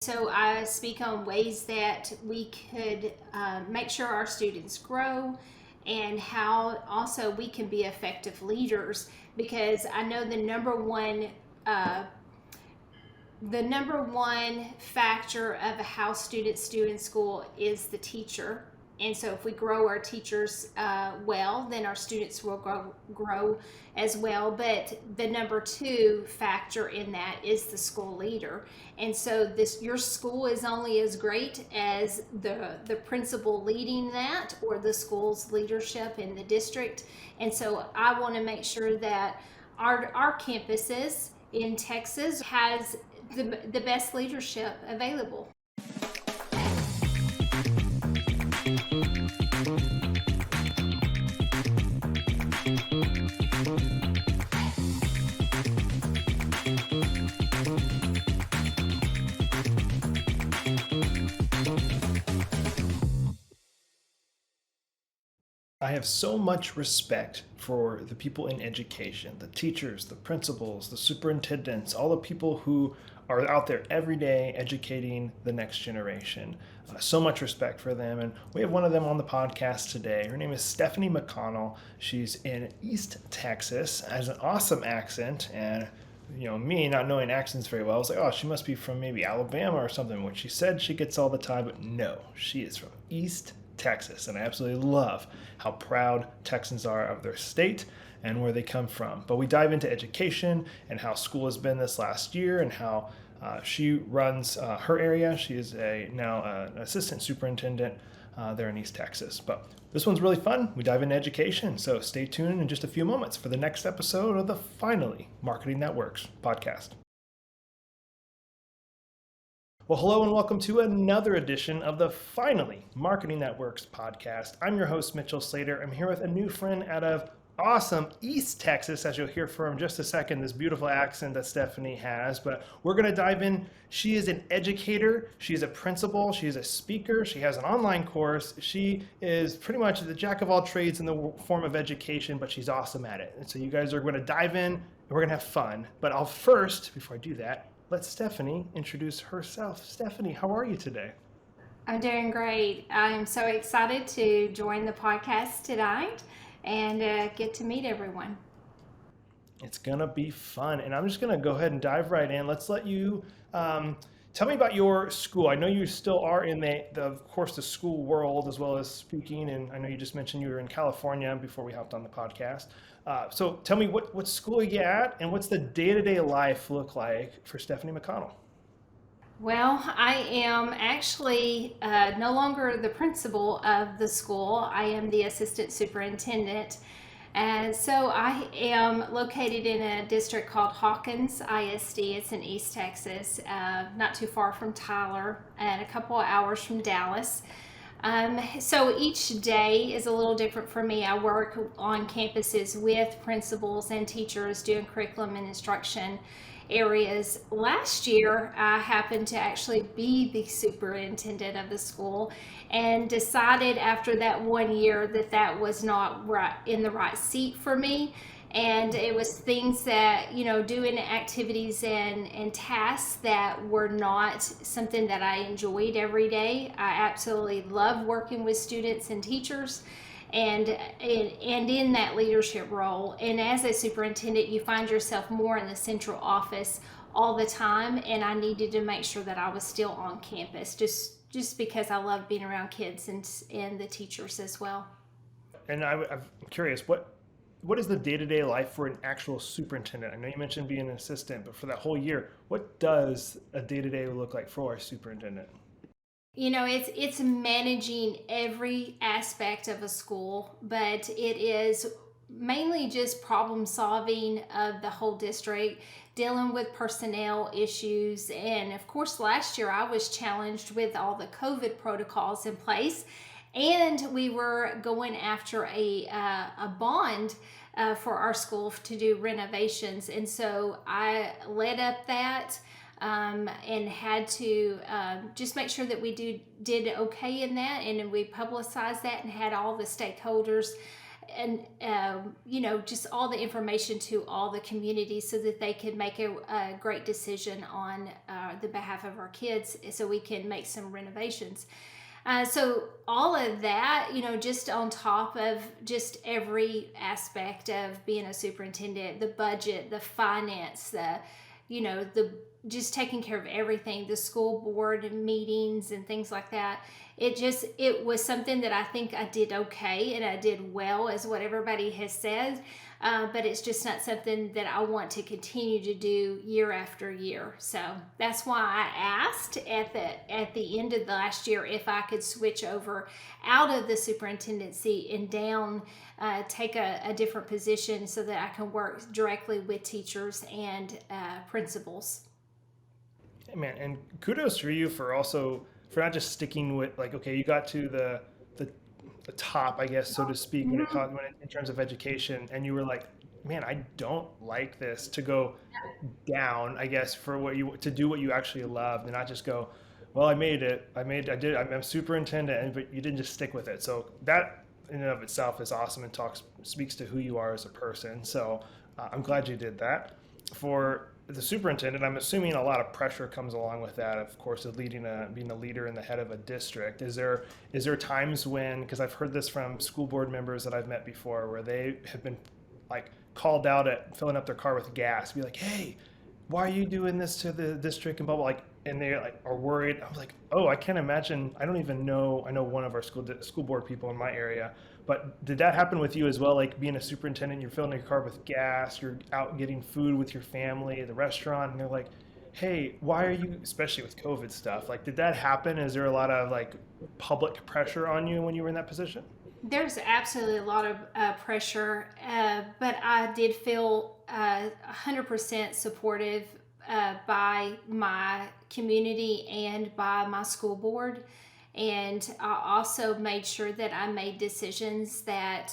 So I speak on ways that we could make sure our students grow and how also we can be effective leaders, because I know uh, the number one factor of how students do in school is the teacher. And so if we grow our teachers well, then our students will grow as well. But the number two factor in that is the school leader. And so your school is only as great as the principal leading that, or the school's leadership in the district. And so I want to make sure that our campuses in Texas has the best leadership available. I have so much respect for the people in education, the teachers, the principals, the superintendents, all the people who are out there every day educating the next generation. So much respect for them. And we have one of them on the podcast today. Her name is Stephanie McConnell. She's in East Texas, has an awesome accent. And me not knowing accents very well, I was like, oh, she must be from maybe Alabama or something, which she said she gets all the time. But no, she is from East Texas, and I absolutely love how proud Texans are of their state and where they come from. But we dive into education and how school has been this last year, and how she runs her area. She is now an assistant superintendent there in East Texas. But this one's really fun. We dive into education, so stay tuned in just a few moments for the next episode of the Finally Marketing That Works podcast. Well, hello and welcome to another edition of the Finally Marketing That Works podcast. I'm your host, Mitchell Slater. I'm here with a new friend out of awesome East Texas, as you'll hear from just a second, this beautiful accent that Stephanie has. But we're going to dive in. She is an educator. She is a principal. She is a speaker. She has an online course. She is pretty much the jack of all trades in the form of education, but she's awesome at it. And so you guys are going to dive in and we're going to have fun. But I'll first, before I do that, let Stephanie introduce herself. Stephanie, how are you today? I'm doing great. I'm so excited to join the podcast tonight and get to meet everyone. It's going to be fun. And I'm just going to go ahead and dive right in. Let's let you tell me about your school. I know you still are in of course, the school world as well as speaking. And I know you just mentioned you were in California before we hopped on the podcast. So tell me what school you at and what's the day-to-day life look like for Stephanie McConnell? Well, I am actually no longer the principal of the school. I am the assistant superintendent. And so I am located in a district called Hawkins ISD. It's in East Texas, not too far from Tyler and a couple of hours from Dallas. So each day is a little different for me. I work on campuses with principals and teachers doing curriculum and instruction areas. Last year, I happened to actually be the superintendent of the school and decided after that 1 year that that was not right in the right seat for me. And it was things that, doing activities and tasks that were not something that I enjoyed every day. I absolutely love working with students and teachers and in that leadership role. And as a superintendent, you find yourself more in the central office all the time. And I needed to make sure that I was still on campus just because I love being around kids and the teachers as well. And I'm curious, what is the day-to-day life for an actual superintendent? I know you mentioned being an assistant, but for that whole year, what does a day-to-day look like for a superintendent? It's managing every aspect of a school, but it is mainly just problem solving of the whole district, dealing with personnel issues. And of course, last year I was challenged with all the COVID protocols in place, and we were going after a bond for our school to do renovations. And so I led up that and had to just make sure that we did okay in that, and we publicized that and had all the stakeholders just all the information to all the community so that they can make a great decision on the behalf of our kids, so we can make some renovations. So all of that, just on top of just every aspect of being a superintendent, the budget, the finance, the just taking care of everything, the school board meetings and things like that. It was something that I think I did okay and I did well, as what everybody has said. But it's just not something that I want to continue to do year after year. So that's why I asked at the end of the last year if I could switch over out of the superintendency and down, take a different position so that I can work directly with teachers and principals. Man, and kudos for you for not just sticking with, like, okay, you got to the top, I guess, so to speak, in terms of education, and you were like, man, I don't like this, to go down, I guess, to do what you actually loved, and not just go, well, I made it, I'm superintendent, but you didn't just stick with it. So that in and of itself is awesome and speaks to who you are as a person. So I'm glad you did that. For the superintendent, I'm assuming a lot of pressure comes along with that, of course, of being a leader and the head of a district. Is there times when, because I've heard this from school board members that I've met before, where they have been like called out at filling up their car with gas, be like, hey, why are you doing this to the district and blah blah, like, and they like are worried. I was like, oh, I can't imagine. I don't even know. I know one of our school board people in my area, but did that happen with you as well? Like being a superintendent, you're filling your car with gas, you're out getting food with your family at the restaurant, and they're like, hey, why are you, especially with COVID stuff, like, did that happen? Is there a lot of like public pressure on you when you were in that position? There's absolutely a lot of pressure, but I did feel 100% supportive by my community and by my school board. And I also made sure that I made decisions that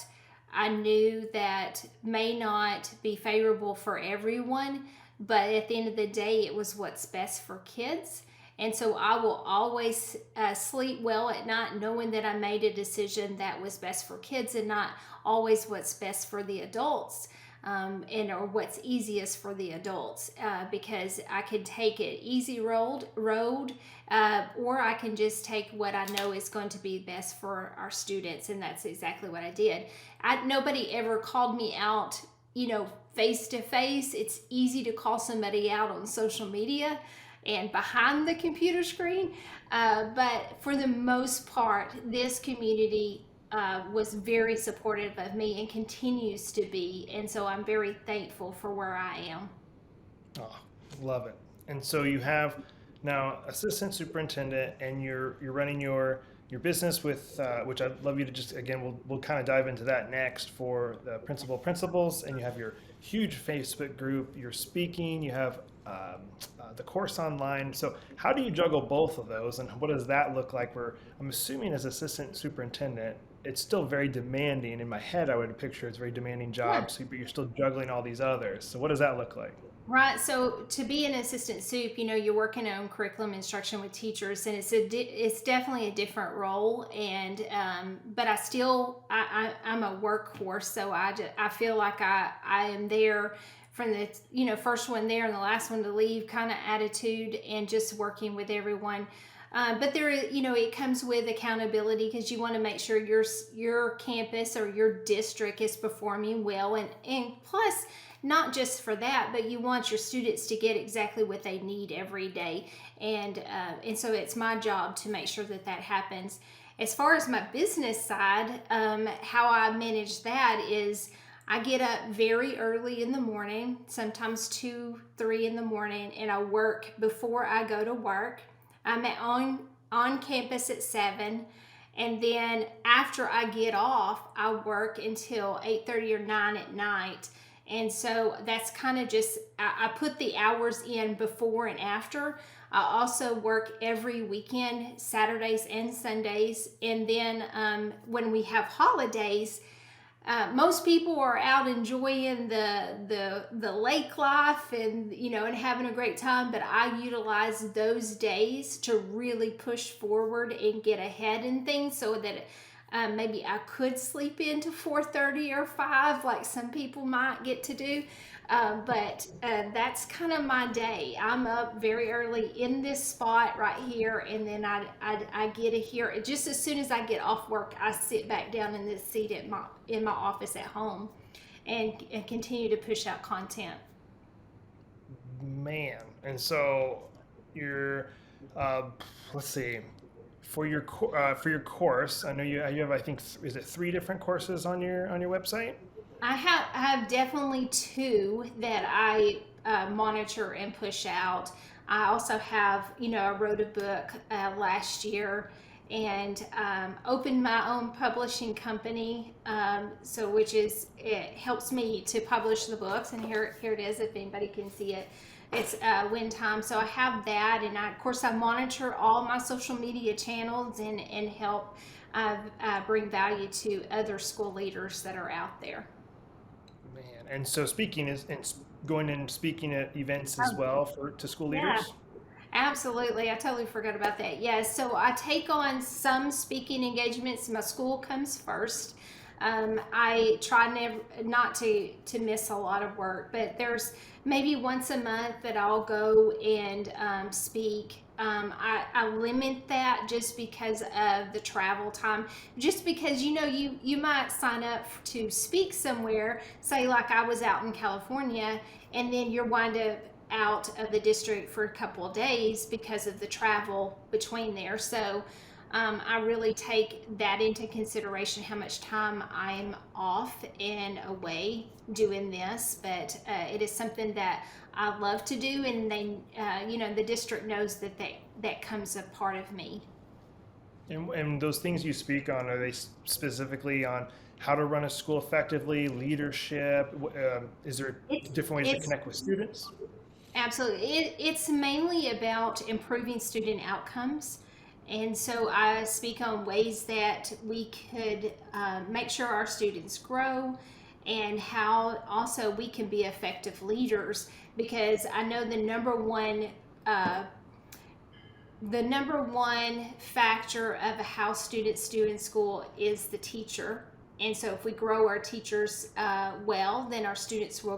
I knew that may not be favorable for everyone, but at the end of the day, it was what's best for kids. And so I will always sleep well at night knowing that I made a decision that was best for kids and not always what's best for the adults, or what's easiest for the adults, because I could take it easy road, or I can just take what I know is going to be best for our students, and that's exactly what I did. Nobody ever called me out, face to face. It's easy to call somebody out on social media and behind the computer screen. But for the most part, this community was very supportive of me and continues to be. And so I'm very thankful for where I am. Oh, love it. And so you have now assistant superintendent, and you're running your business with, which I'd love you to just, again, we'll kind of dive into that next, for the principals, and you have your huge Facebook group, you're speaking, you have the course online. So how do you juggle both of those, and what does that look like? Where I'm assuming as assistant superintendent, it's still very demanding. In my head, I would picture it's a very demanding job, so, but you're still juggling all these others. So what does that look like? Right. So to be an assistant soup, you're working on curriculum instruction with teachers, and it's definitely a different role. And but I'm a workhorse, so I feel like I am there from the first one there and the last one to leave kind of attitude, and just working with everyone. But there, it comes with accountability, because you want to make sure your campus or your district is performing well, and plus, not just for that, but you want your students to get exactly what they need every day, and so it's my job to make sure that happens. As far as my business side, how I manage that is I get up very early in the morning, sometimes 2, 3 in the morning, and I work before I go to work. I'm on campus at 7, and then after I get off, I work until 8:30 or 9 at night. And so that's kind of just, I put the hours in before and after. I also work every weekend, Saturdays and Sundays. And then when we have holidays, most people are out enjoying the lake life, and and having a great time, but I utilize those days to really push forward and get ahead in things, so that Maybe I could sleep into 4:30 or 5, like some people might get to do. But that's kind of my day. I'm up very early in this spot right here, and then I get to hear it. Just as soon as I get off work, I sit back down in this seat at my office at home, and continue to push out content. Man, and so you're, uh, let's see, for your course, I know you have, I think, is it three different courses on your website? I have definitely two that I monitor and push out. I also have, I wrote a book last year, and opened my own publishing company. So which is it helps me to publish the books, and here it is if anybody can see it. It's Win Time. So I have that, and of course I monitor all my social media channels and help bring value to other school leaders that are out there. Man, and so speaking is and going and speaking at events as Oh, well for to school yeah. leaders. Absolutely. I totally forgot about that. Yes. So I take on some speaking engagements. My school comes first. I try never not to miss a lot of work, but there's maybe once a month that I'll go and speak. I limit that just because of the travel time. Just because you might sign up to speak somewhere, say like I was out in California, and then you're wind up out of the district for a couple of days because of the travel between there. So I really take that into consideration, how much time I'm off and away doing this. But it is something that I love to do, and the district knows that comes a part of me. And those things you speak on, are they specifically on how to run a school effectively, leadership? Is there It's different ways to it's connect with students? Absolutely. It's mainly about improving student outcomes. And so I speak on ways that we could make sure our students grow, and how also we can be effective leaders, because I know uh, the number one factor of how students do in school is the teacher. And so if we grow our teachers well, then our students will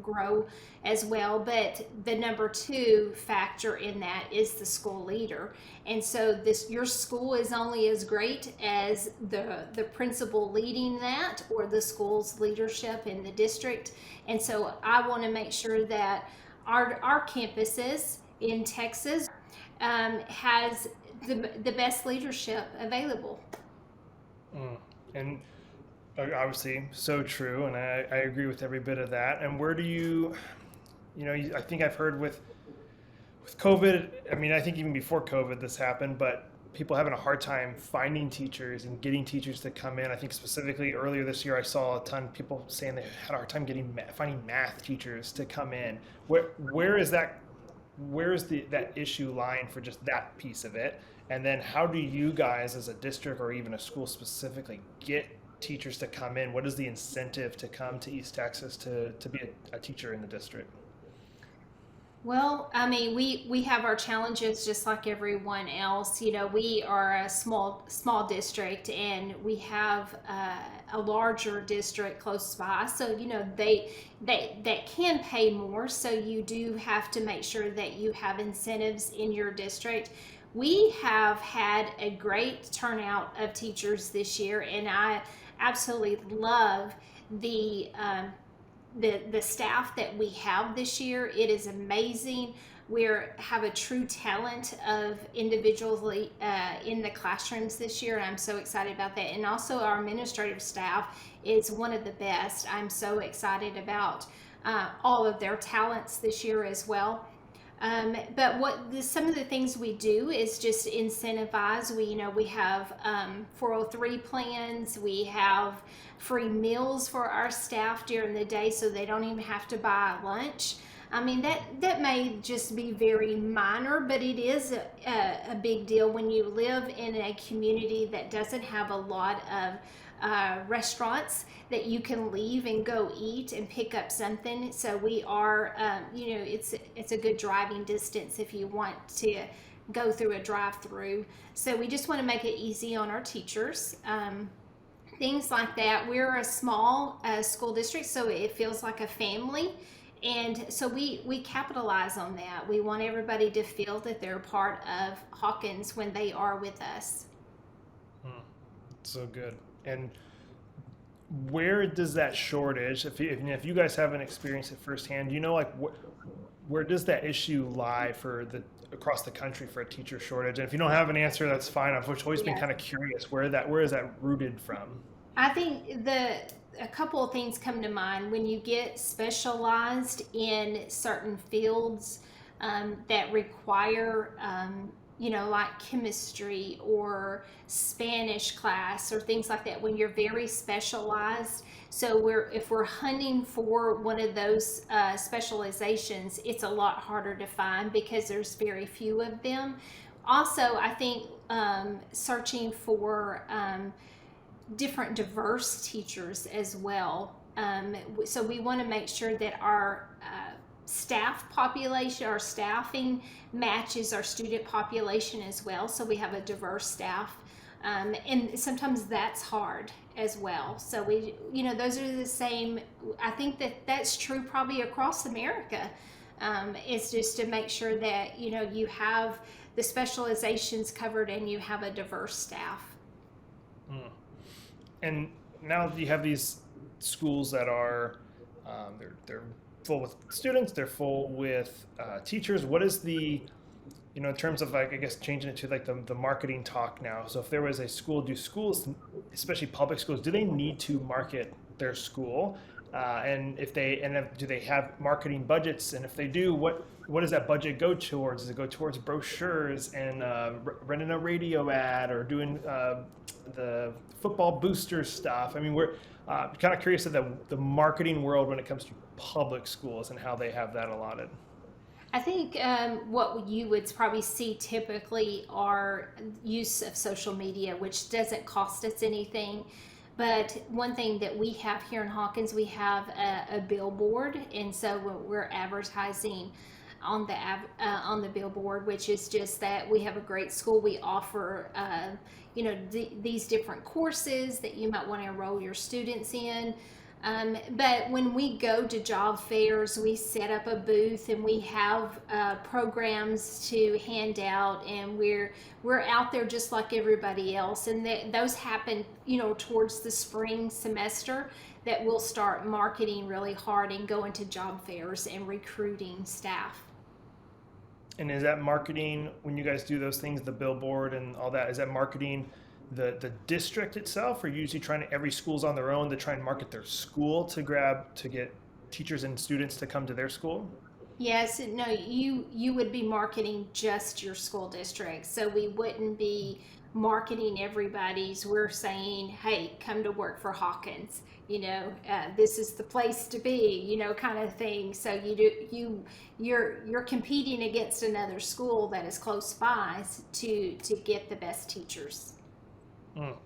grow as well. But the number two factor in that is the school leader. And so your school is only as great as the principal leading that, or the school's leadership in the district. And so I want to make sure that our campuses in Texas has the best leadership available. Mm. And obviously, so true, and I agree with every bit of that. And where do I think I've heard with COVID, I mean, I think even before COVID this happened, but people having a hard time finding teachers and getting teachers to come in. I think specifically earlier this year, I saw a ton of people saying they had a hard time finding math teachers to come in. Where is that? Where is that issue lying for just that piece of it? And then how do you guys, as a district or even a school specifically, get teachers to come in? What is the incentive to come to East Texas to be a teacher in the district? Well, I mean, we have our challenges just like everyone else. We are a small district, and we have a larger district close by. So they can pay more. So you do have to make sure that you have incentives in your district. We have had a great turnout of teachers this year, and I absolutely love the the staff that we have this year. It is amazing. We have a true talent of individuals in the classrooms this year, and I'm so excited about that. And also, our administrative staff is one of the best. I'm so excited about all of their talents this year as well. But some of the things we do is just incentivize. We have 403 plans. We have free meals for our staff during the day, so they don't even have to buy lunch. I mean, that may just be very minor, but it is a big deal when you live in a community that doesn't have a lot of restaurants that you can leave and go eat and pick up something. So we are, it's a good driving distance if you want to go through a drive-through. So we just want to make it easy on our teachers. Things like that. We're a small school district, so it feels like a family. And so we capitalize on that. We want everybody to feel that they're part of Hawkins when they are with us. So good. And where does that shortage, if you guys haven't experienced it firsthand, you know, like where does that issue lie for the across the country for a teacher shortage? And if you don't have an answer, that's fine. I've always been Yes. kind of curious where is that rooted from? I think a couple of things come to mind when you get specialized in certain fields that require, like chemistry or Spanish class or things like that. When you're very specialized, so if we're hunting for one of those specializations, it's a lot harder to find because there's very few of them. Also, I think searching for different diverse teachers as well. So we want to make sure that our staff population, our staffing matches our student population as well. So we have a diverse staff. And sometimes that's hard as well. So those are the same. I think that's true probably across America. It's just to make sure that, you have the specializations covered and you have a diverse staff. And now you have these schools that are they're full with students, they're full with teachers. What is the in terms of, like, I guess changing it to like the marketing talk now? So if there was a school, do schools, especially public schools, do they need to market their school? And do they have marketing budgets? And if they do, what does that budget go towards? Does it go towards brochures and running a radio ad or doing the football booster stuff? I mean, we're kind of curious of the marketing world when it comes to public schools and how they have that allotted. I think what you would probably see typically are use of social media, which doesn't cost us anything. But one thing that we have here in Hawkins, we have a billboard, and so we're advertising on the billboard, which is just that we have a great school. We offer these different courses that you might want to enroll your students in. But when we go to job fairs, we set up a booth and we have programs to hand out, and we're out there just like everybody else. And those happen, towards the spring semester, that we'll start marketing really hard and going to job fairs and recruiting staff. And is that marketing, when you guys do those things, the billboard and all that, is that marketing the district itself, or usually every school's on their own to try and market their school to get teachers and students to come to their school? Yes, no, you would be marketing just your school district. So we wouldn't be marketing everybody's. We're saying, hey, come to work for Hawkins. This is the place to be, kind of thing. So you're competing against another school that is close by to get the best teachers.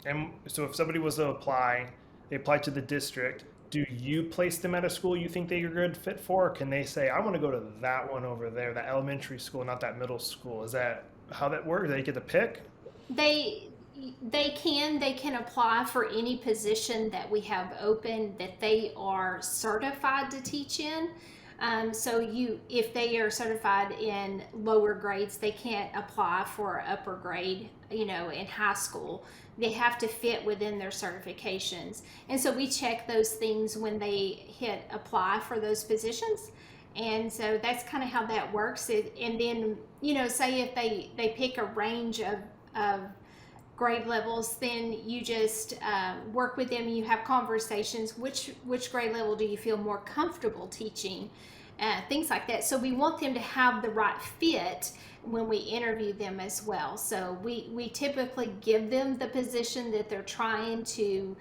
And so if somebody was to apply, they apply to the district, do you place them at a school you think they're a good fit for? Or can they say, I want to go to that one over there, that elementary school, not that middle school? Is that how that works? They get to pick? They can apply for any position that we have open that they are certified to teach in. So if they are certified in lower grades, they can't apply for upper grade, in high school. They have to fit within their certifications. And so we check those things when they hit apply for those positions. And so that's kind of how that works. And then, say if they pick a range of grade levels, then you just work with them and you have conversations. Which grade level do you feel more comfortable teaching? Things like that. So we want them to have the right fit when we interview them as well. So we typically give them the position that they're trying to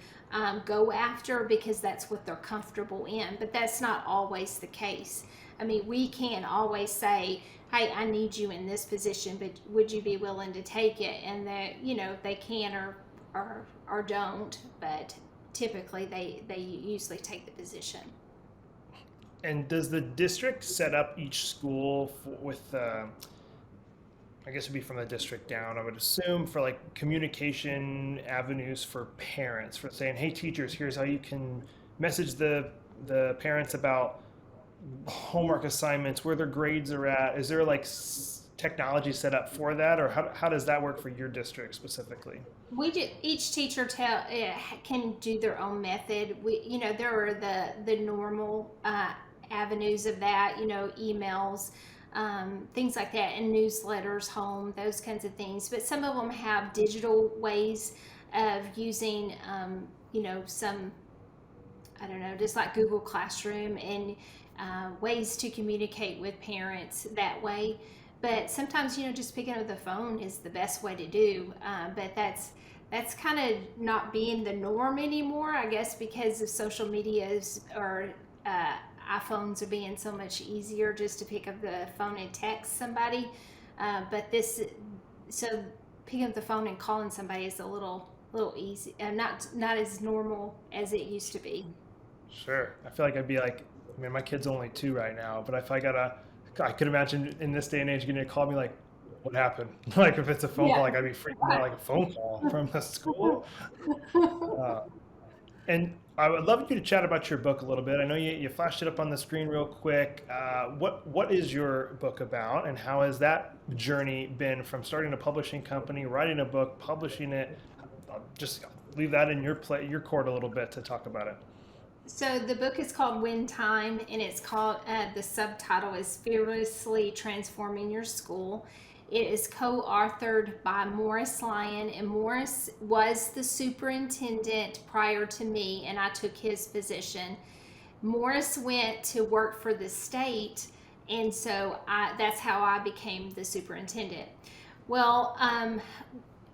go after because that's what they're comfortable in. But that's not always the case. I mean, we can't always say, hey, I need you in this position, but would you be willing to take it? And that, they can or don't, but typically they usually take the position. And does the district set up each school with I guess it'd be from the district down, I would assume, for like communication avenues for parents, for saying, hey teachers, here's how you can message the parents about homework assignments, where their grades are at. Is there like technology set up for that, or how does that work for your district specifically? Each teacher can do their own method. There are the normal avenues of that, emails, things like that, and newsletters, home, those kinds of things. But some of them have digital ways of using, some, I don't know, just like Google Classroom, and ways to communicate with parents that way. But sometimes, just picking up the phone is the best way to do. But that's kind of not being the norm anymore, I guess, because of social medias, or iPhones are being so much easier just to pick up the phone and text somebody. So picking up the phone and calling somebody is a little easy, not as normal as it used to be. Sure. I feel like I'd be like, I mean, my kid's only 2 right now, but if I could imagine in this day and age getting a call, me like, what happened? Like if it's a phone call, Yeah. like I'd be freaking out, like a phone call from the school. Uh, and I would love you to chat about your book a little bit. I know you flashed it up on the screen real quick. What is your book about, and how has that journey been from starting a publishing company, writing a book, publishing it? I'll just leave that in your court a little bit to talk about it. So the book is called Win Time, and it's called, the subtitle is Fearlessly Transforming Your School. It is co-authored by Morris Lyon, and Morris was the superintendent prior to me, and I took his position. Morris went to work for the state, and so that's how I became the superintendent. Well,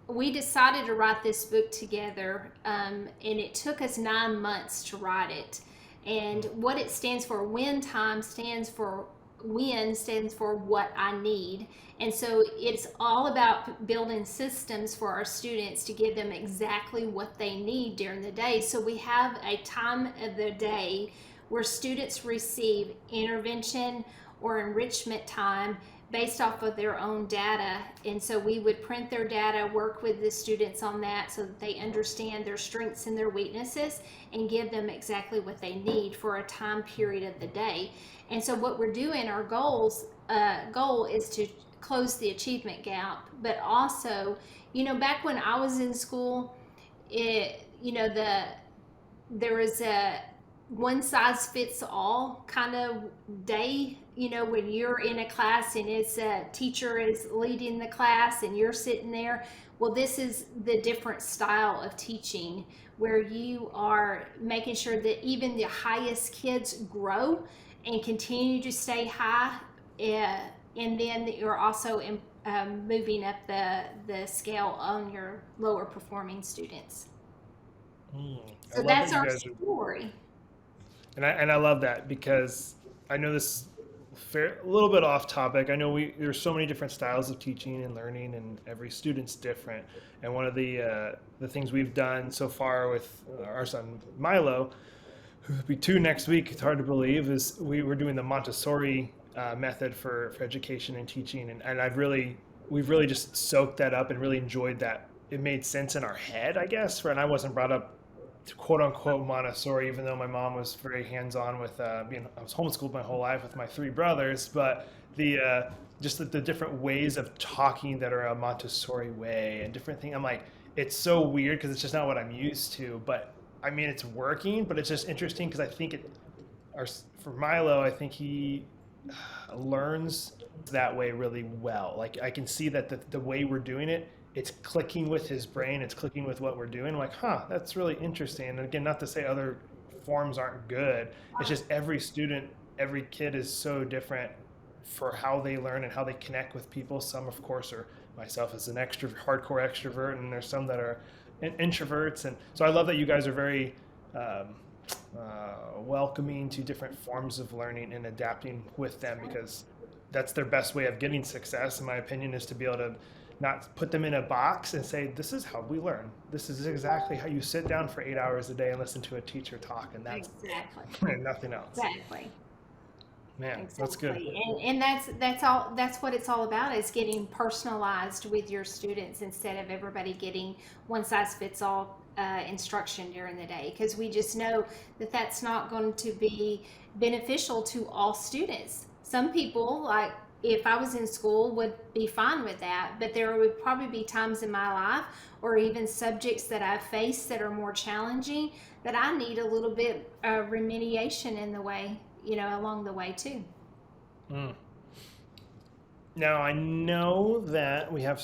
we decided to write this book together, and it took us 9 months to write it. And what it stands for, Win Time, stands for what I need. And so it's all about building systems for our students to give them exactly what they need during the day. So we have a time of the day where students receive intervention or enrichment time based off of their own data. And so we would print their data, work with the students on that so that they understand their strengths and their weaknesses, and give them exactly what they need for a time period of the day. And so what we're doing, our goal is to close the achievement gap, but also, back when I was in school, there was a one size fits all kind of day, when you're in a class and it's a teacher is leading the class and you're sitting there. Well, this is the different style of teaching, where you are making sure that even the highest kids grow and continue to stay high, and then you're also moving up the scale on your lower performing students. I So love that that's you our guys are, story. and I love that because I know this a little bit off topic. I know there's so many different styles of teaching and learning, and every student's different. And one of the things we've done so far with our son Milo, who will be 2 next week, it's hard to believe, is we're doing the Montessori method for education and teaching, and we've really just soaked that up and really enjoyed that. It made sense in our head, I guess. And I wasn't brought up to quote unquote Montessori, even though my mom was very hands on with I was homeschooled my whole life with my 3 brothers, but just the different ways of talking that are a Montessori way and different things. I'm like, it's so weird because it's just not what I'm used to, but I mean, it's working, but it's just interesting because I think for Milo, I think he learns that way really well. Like I can see that the way we're doing it, it's clicking with his brain, it's clicking with what we're doing. I'm like, that's really interesting. And again, not to say other forms aren't good. It's just every student, every kid is so different for how they learn and how they connect with people. Some, of course, are myself as an hardcore extrovert, and there's some that are introverts. And so I love that you guys are very welcoming to different forms of learning and adapting with them, because that's their best way of getting success, in my opinion, is to be able to not put them in a box and say, this is how we learn. This is exactly how you sit down for 8 hours a day and listen to a teacher talk, and that's Exactly. nothing else. Exactly. Man, that's good. Exactly. And that's what it's all about, is getting personalized with your students instead of everybody getting one size fits all instruction during the day, because we just know that that's not going to be beneficial to all students. Some people, like if I was in school, would be fine with that, but there would probably be times in my life or even subjects that I face that are more challenging that I need a little bit remediation in the way, along the way too. Mm. Now, I know that we have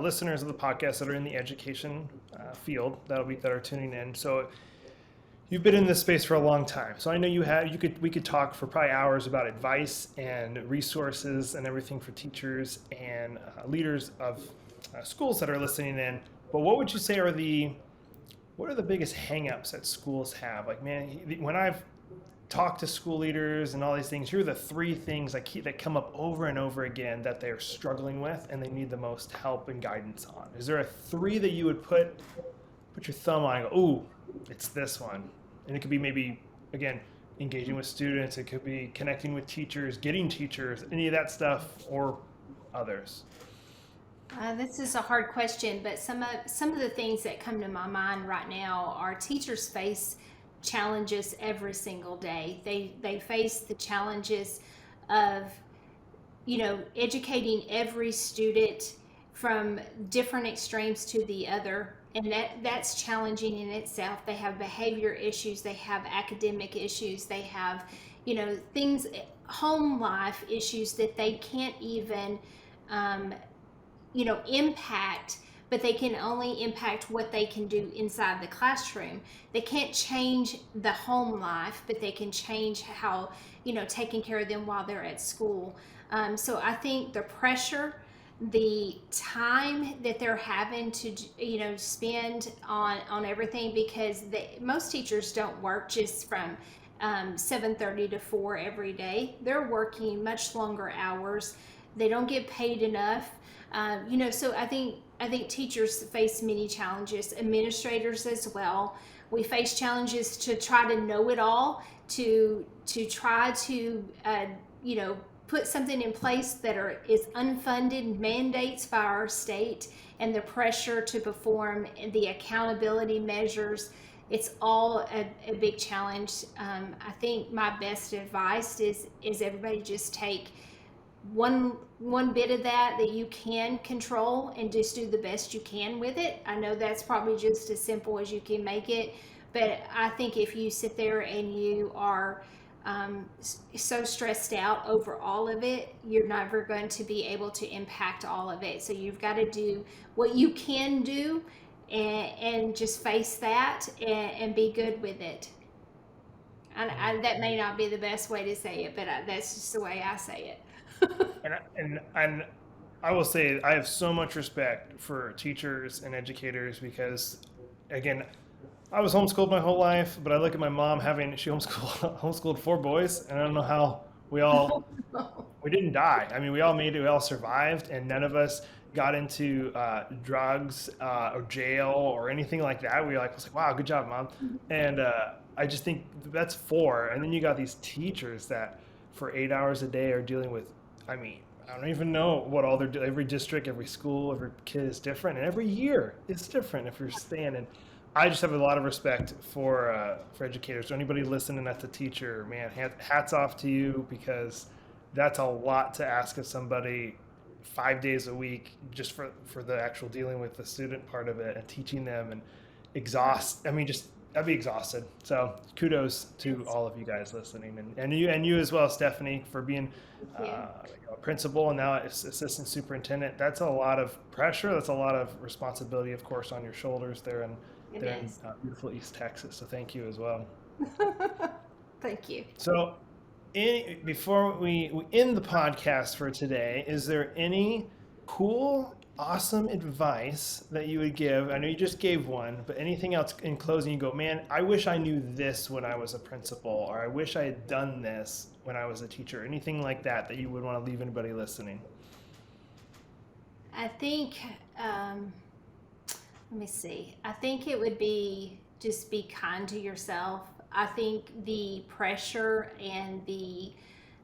listeners of the podcast that are in the education field that are tuning in. So you've been in this space for a long time. So I know we could talk for probably hours about advice and resources and everything for teachers and leaders of schools that are listening in. But what would you say what are the biggest hangups that schools have? Like, man, when I've talked to school leaders and all these things, here are the three things that come up over and over again that they're struggling with and they need the most help and guidance on. Is there a three that you would put your thumb on and go, ooh, it's this one? And it could be maybe, again, engaging with students. It could be connecting with teachers, getting teachers, any of that stuff, or others. This is a hard question, but some of the things that come to my mind right now are teachers face challenges every single day. They face the challenges of educating every student from different extremes to the other, and that's challenging in itself. They have behavior issues, they have academic issues, they have things, home life issues that they can't even impact, but they can only impact what they can do inside the classroom. They can't change the home life, but they can change how, taking care of them while they're at school. So I think the pressure, the time that they're having to, spend on everything, because most teachers don't work just from 7:30 to 4 every day. They're working much longer hours. They don't get paid enough. So I think teachers face many challenges, administrators as well. We face challenges to try to know it all, to try to put something in place that is unfunded mandates by our state, and the pressure to perform, and the accountability measures. It's all a big challenge. I think my best advice is everybody just take one bit of that you can control and just do the best you can with it. I know that's probably just as simple as you can make it, but I think if you sit there and you are so stressed out over all of it, you're never going to be able to impact all of it. So you've got to do what you can do, and just face that, and be good with it. And that may not be the best way to say it, but that's just the way I say it. And I will say I have so much respect for teachers and educators because, again, I was homeschooled my whole life, but I look at my mom she homeschooled 4 boys, and I don't know how we didn't die. I mean, we all made it, we all survived, and none of us got into drugs or jail or anything like that. We was like, wow, good job, mom. And I just think that's 4, and then you got these teachers that for 8 hours a day are dealing with, I mean, I don't even know what all they're doing. Every district, every school, every kid is different, and every year it's different if you're staying. And I just have a lot of respect for educators. So anybody listening that's a teacher, man, hats off to you, because that's a lot to ask of somebody 5 days a week just for the actual dealing with the student part of it and teaching them and I mean, just I'd be exhausted. So kudos to all of you guys listening, and you as well, Stephanie, for being a principal and now assistant superintendent. That's a lot of pressure. That's a lot of responsibility, of course, on your shoulders there in beautiful East Texas. So thank you as well. Thank you. So before we end the podcast for today, is there any cool, awesome advice that you would give? I know you just gave one, but anything else in closing you go, man, I wish I knew this when I was a principal, or I wish I had done this when I was a teacher, anything like that you would want to leave anybody listening? I think, let me see. I think it would be just be kind to yourself. I think the pressure and the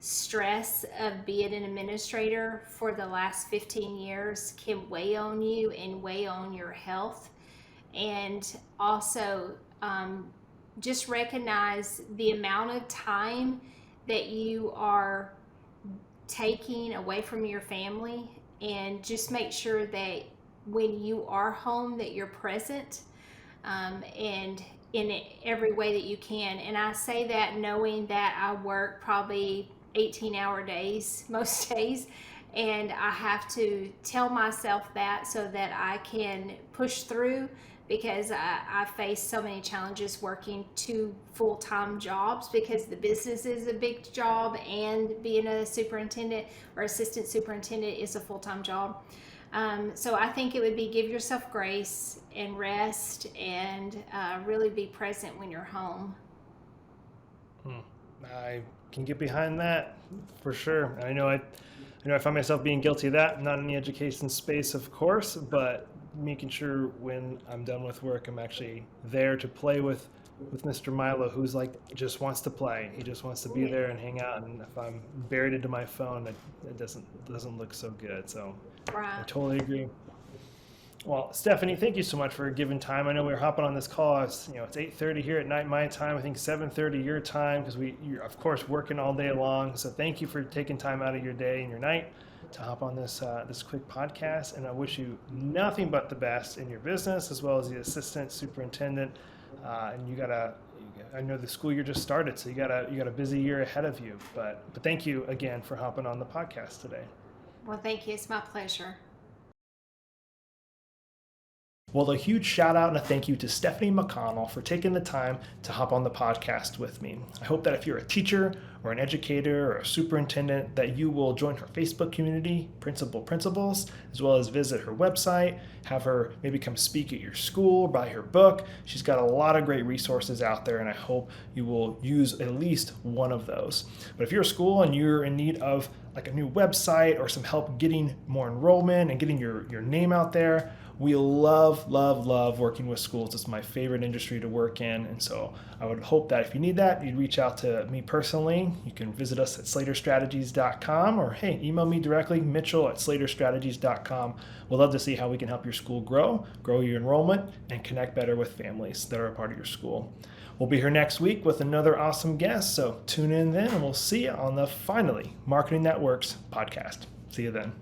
stress of being an administrator for the last 15 years can weigh on you and weigh on your health. And also, just recognize the amount of time that you are taking away from your family, and just make sure that when you are home that you're present, and in every way that you can. And I say that knowing that I work probably 18-hour days most days, and I have to tell myself that so that I can push through, because I face so many challenges working two full-time jobs, because the business is a big job and being a superintendent or assistant superintendent is a full-time job. So I think it would be give yourself grace and rest, and really be present when you're home. I can get behind that for sure. I find myself being guilty of that. Not in the education space, of course, but making sure when I'm done with work, I'm actually there to play with Mr. Milo, who's like just wants to play. He just wants to be there and hang out. And if I'm buried into my phone, it doesn't look so good. So I Right. totally agree. Well, Stephanie, thank you so much for giving time. I know we were hopping on this call. It's 8:30 here at night my time. I think 7:30 your time, because you're of course working all day long. So thank you for taking time out of your day and your night to hop on this quick podcast. And I wish you nothing but the best in your business as well as the assistant superintendent. And I know the school year just started, so you got a busy year ahead of you. But thank you again for hopping on the podcast today. Well, thank you. It's my pleasure. Well, a huge shout out and a thank you to Stephanie McConnell for taking the time to hop on the podcast with me. I hope that if you're a teacher or an educator or a superintendent, that you will join her Facebook community, Principals, as well as visit her website, have her maybe come speak at your school, buy her book. She's got a lot of great resources out there, and I hope you will use at least one of those. But if you're a school and you're in need of like a new website or some help getting more enrollment and getting your name out there, we love working with schools. It's my favorite industry to work in. And so I would hope that if you need that, you'd reach out to me personally. You can visit us at slaterstrategies.com, or hey, email me directly, mitchell@slaterstrategies.com. We'd love to see how we can help your school grow your enrollment, and connect better with families that are a part of your school. We'll be here next week with another awesome guest. So tune in then, and we'll see you on the Finally Marketing That Works podcast. See you then.